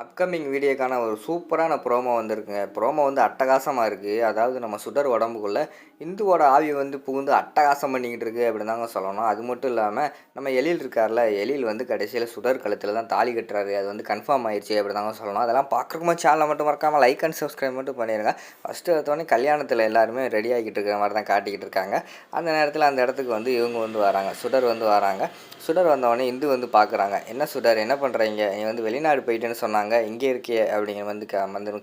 Upcoming வீடியோக்கான ஒரு சூப்பரான ப்ரோமோ வந்திருக்குங்க. ப்ரோமோ வந்து அட்டகாசமாக இருக்குது. அதாவது நம்ம சுடர் உடம்புக்குள்ளே இந்துவோட ஆவி வந்து புகுந்து அட்டகாசம் பண்ணிக்கிட்டு இருக்குது அப்படின்னு தாங்க சொல்லணும். அது மட்டும் இல்லாமல் நம்ம எழில் இருக்கார்ல, எழில் வந்து கடைசியில் சுடர் கழுத்தில் தான் தாலி கட்டுறாரு. அது வந்து கன்ஃபார்ம் ஆயிடுச்சு அப்படி தாங்க சொல்லணும். அதெல்லாம் பார்க்குறக்கும்போது சேனலை மட்டும் மறக்காமல் லைக் அண்ட் சப்ஸ்கிரைப் மட்டும் பண்ணிடுங்க. ஃபஸ்ட்டு எடுத்தோடனே கல்யாணத்தில் எல்லாருமே ரெடி ஆகிட்டு இருக்கிற மாதிரி தான் காட்டிக்கிட்டு இருக்காங்க. அந்த நேரத்தில் அந்த இடத்துக்கு வந்து இவங்க வந்து வராங்க, சுடர் வந்து வராங்க. சுடர் வந்தவொடனே இந்து வந்து பார்க்குறாங்க. என்ன சுடர், என்ன பண்ணுறீங்க, நீ வந்து வெளிநாடு போயிட்டேன்னு சொன்னாங்க, இங்கே இருக்கியே அப்படிங்கிற வந்து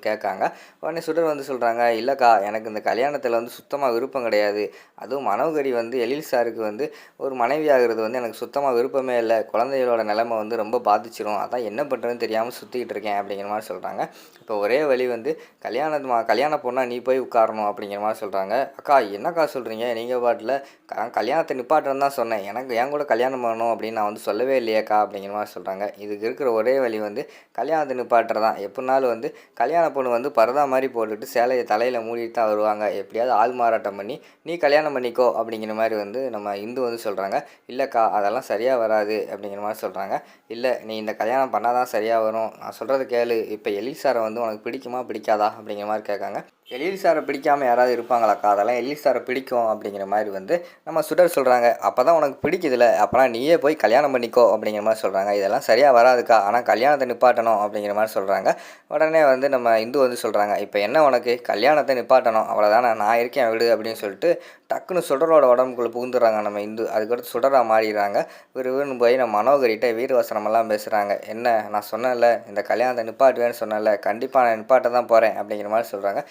கேட்காங்க. உடனே சுடர் வந்து சொல்கிறாங்க, இல்லைக்கா எனக்கு இந்த கல்யாணத்தில் வந்து சுத்தமாக விருப்பம் கிடையாது. அதுவும் மனோகரி வந்து எழில் சாருக்கு வந்து ஒரு மனைவி ஆகிறது வந்து எனக்கு சுத்தமாக விருப்பமே இல்லை. குழந்தைகளோட நிலைமை வந்து ரொம்ப பாதிச்சிரும். அதான் என்ன பண்ணுறதுன்னு தெரியாமல் சுற்றிக்கிட்டு இருக்கேன் அப்படிங்கிற மாதிரி சொல்கிறாங்க. இப்போ ஒரே வழி வந்து கல்யாண பொண்ணாக நீ போய் உட்காரணும் அப்படிங்கிற மாதிரி சொல்கிறாங்க. அக்கா என்னக்கா சொல்கிறீங்க, நீங்கள் பாட்டில் கல்யாணத்தை நிப்பாட்டுறேன்னு தான் சொன்னேன், எனக்கு என் கூட கல்யாணம் பண்ணணும் அப்படின்னு நான் வந்து சொல்லவே இல்லையேக்கா அப்படிங்கிற மாதிரி சொல்கிறாங்க. இதுக்கு இருக்கிற ஒரே வழி வந்து கல்யாணத்தை நிப்பாட்டுறதான். எப்படினாலும் வந்து கல்யாண பொண்ணு வந்து பரதா மாதிரி போட்டுட்டு சேலையை தலையில் மூடிட்டு தான் வருவாங்க. எப்படியாவது ஆள் மாறாட்டம் பண்ணி நீ கல்யாணம் பண்ணிக்கோ அப்படிங்கிற மாதிரி வந்து நம்ம இந்து வந்து சொல்கிறாங்க. இல்லைக்கா அதெல்லாம் சரியாக வராது அப்படிங்கிற மாதிரி சொல்கிறாங்க. இல்லை நீ இந்த கல்யாணம் பண்ணால் தான் சரியாக வரும், நான் சொல்கிறது கேளு. இப்போ எழில் சாரை வந்து உனக்கு பிடிக்குமா பிடிக்காதா அப்படிங்கிற மாதிரி கேட்காங்க. எழில் சாரை பிடிக்காமல் யாராவது இருப்பாங்களாக்கா, அதெல்லாம் எழில் சாரை பிடிக்கும் அப்படிங்கிற மாதிரி வந்து நம்ம சுடர் சொல்கிறாங்க. அப்போ தான் உனக்கு பிடிக்குதுல்ல, அப்போலாம் நீயே போய் கல்யாணம் பண்ணிக்கோ அப்படிங்கிற மாதிரி சொல்கிறாங்க. இதெல்லாம் சரியாக வராதுக்கா, ஆனால் கல்யாணத்தை நிப்பாட்டணும் அப்படிங்கிற மாதிரி சொல்கிறாங்க. உடனே வந்து நம்ம இந்து வந்து சொல்கிறாங்க, இப்போ என்ன உனக்கு கல்யாணத்தை நிப்பாட்டணும் அவ்வளோதானே, நான் இருக்கேன் விடு அப்படின்னு சொல்லிட்டு டக்குன்னு சுடரோட உடம்புக்குள்ளே புகுந்துடுறாங்க நம்ம இந்து. அதுக்கடுத்து சுடராக மாறிடுறாங்க. விறுவிறுன்னு போய் நம்ம மனோகரிட்ட வீரவசனமெல்லாம் பேசுகிறாங்க. என்ன நான் சொன்னேன்ல, இந்த கல்யாணத்தை நிப்பாட்டுவேன்னு சொன்னேன்ல, கண்டிப்பாக நான் நிப்பாட்ட தான் போகிறேன் அப்படிங்கிற மாதிரி சொல்கிறாங்க.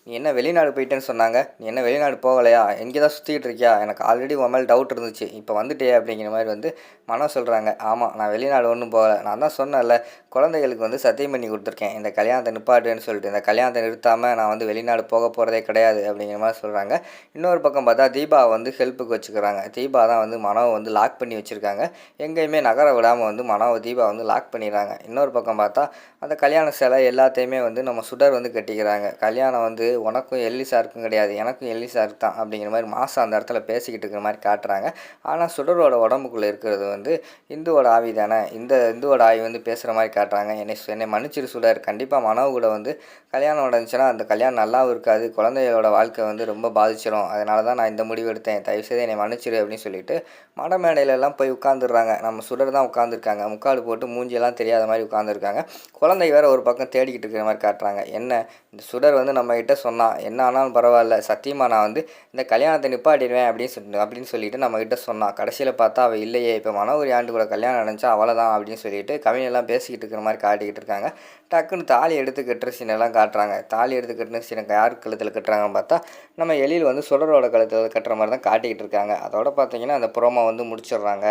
நீ என்ன வெளிநாடு போயிட்டேன்னு சொன்னாங்க, நீ என்ன வெளிநாடு போகலையா, எங்கே தான் சுற்றிக்கிட்டு இருக்கியா, எனக்கு ஆல்ரெடி உன் மேலே டவுட் இருந்துச்சு, இப்போ வந்துட்டே அப்படிங்கிற மாதிரி வந்து மனம் சொல்கிறாங்க. ஆமாம் நான் வெளிநாடு ஒன்றும் போகலை, நான் தான் சொன்னேன்ல குழந்தைகளுக்கு வந்து சத்தியம் பண்ணி கொடுத்துருக்கேன் இந்த கல்யாணத்தை நிப்பாட்டுன்னு சொல்லிட்டு, இந்த கல்யாணத்தை நிறுத்தாமல் நான் வந்து வெளிநாடு போக போகிறதே கிடையாது அப்படிங்கிற மாதிரி சொல்கிறாங்க. இன்னொரு பக்கம் பார்த்தா தீபா வந்து ஹெல்ப்புக்கு வச்சுக்கிறாங்க. தீபா தான் வந்து மனோவை வந்து லாக் பண்ணி வச்சுருக்காங்க. எங்கேயுமே நகர விடாமல் வந்து மனோவை தீபா வந்து லாக் பண்ணிடுறாங்க. இன்னொரு பக்கம் பார்த்தா அந்த கல்யாண சிலை எல்லாத்தையுமே வந்து நம்ம சுடர் வந்து கட்டிக்கிறாங்க. கல்யாணம் வந்து உனக்கும் எல்லி சாருக்கும் கிடையாது, எனக்கும் எல்லி சாருக்கு தான் அப்படிங்கிற மாதிரி மாதம் அந்த இடத்துல பேசிக்கிட்டு இருக்கிற மாதிரி காட்டுறாங்க. ஆனால் சுடரோட உடம்புக்குள்ளே இருக்கிறது வந்து இந்துவோட ஆவி தானே. இந்த இந்துவோட ஆவி வந்து பேசுகிற மாதிரி காட்டுறாங்க. என்னை மன்னிச்சிரு சுடர், கண்டிப்பாக மனோ கூட வந்து கல்யாணம் நடந்துச்சுன்னா அந்த கல்யாணம் நல்லாவும் இருக்காது, குழந்தைகளோட வாழ்க்கை வந்து ரொம்ப பாதிச்சிடும். அதனால தான் நான் இந்த முடிவு எடுத்தேன், தயவுசெய்து என்னை மன்னிச்சிரு அப்படின்னு சொல்லிட்டு மட மேடையிலெல்லாம் போய் உட்காந்துடுறாங்க. நம்ம சுடர் தான் உட்காந்துருக்காங்க, முக்காடு போட்டு மூஞ்சியெல்லாம் தெரியாத மாதிரி உட்காந்துருக்காங்க. குழந்தை வேறு ஒரு பக்கம் தேடிக்கிட்டு இருக்கிற மாதிரி காட்டுறாங்க. என்ன இந்த சுடர் வந்து நம்மகிட்ட சொன்னால் என்ன ஆனாலும் பரவாயில்ல, சத்தியமாக நான் வந்து இந்த கல்யாணத்தை நிப்பாட்டிடுவேன் அப்படின்னு சொல்லிட்டு நம்மகிட்ட சொன்னான். கடைசியில் பார்த்தா அவள் இல்லையே, இப்போ மனோகரி ஆண்டு கூட கல்யாணம் நடந்துச்சா அவ்வளோதான் அப்படின்னு சொல்லிட்டு கவிஞெல்லாம் பேசிக்கிட்டு இருக்கிற மாதிரி காட்டிக்கிட்டு இருக்காங்க. டக்குன்னு தாலி எடுத்து கட்டுற சீனெல்லாம் காட்டுறாங்க. தாலி எடுத்து கட்டுற சீனை யார் கழுத்தில் கட்டுறாங்கன்னு பார்த்தா நம்ம எழில் வந்து சுடரோட கழுத்தில் கட்டுற மாதிரி தான் காட்டிக்கிட்டு இருக்காங்க. அதோட பார்த்தீங்கன்னா அந்த ப்ரோமோ வந்து முடிச்சிடுறாங்க.